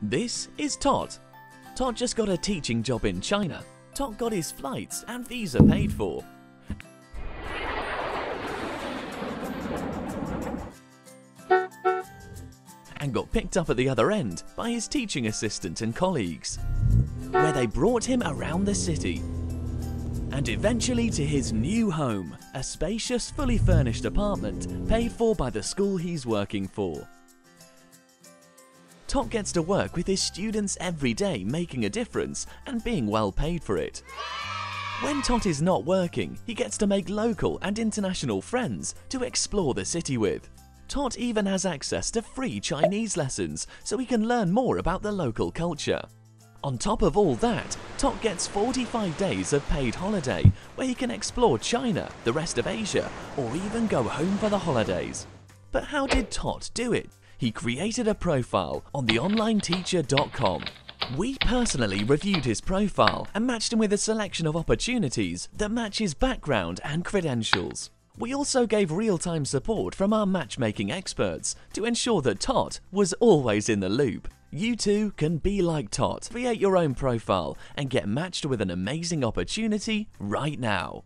This is Todd. Todd just got a teaching job in China. Todd got his flights and visa paid for. And got picked up at the other end by his teaching assistant and colleagues, where they brought him around the city and eventually to his new home, a spacious, fully furnished apartment paid for by the school he's working for. Todd gets to work with his students every day, making a difference and being well paid for it. When Todd is not working, he gets to make local and international friends to explore the city with. Todd even has access to free Chinese lessons so he can learn more about the local culture. On top of all that, Todd gets 45 days of paid holiday where he can explore China, the rest of Asia, or even go home for the holidays. But how did Todd do it? He created a profile on theonlineteacher.com. We personally reviewed his profile and matched him with a selection of opportunities that match his background and credentials. We also gave real-time support from our matchmaking experts to ensure that Todd was always in the loop. You too can be like Todd. Create your own profile and get matched with an amazing opportunity right now.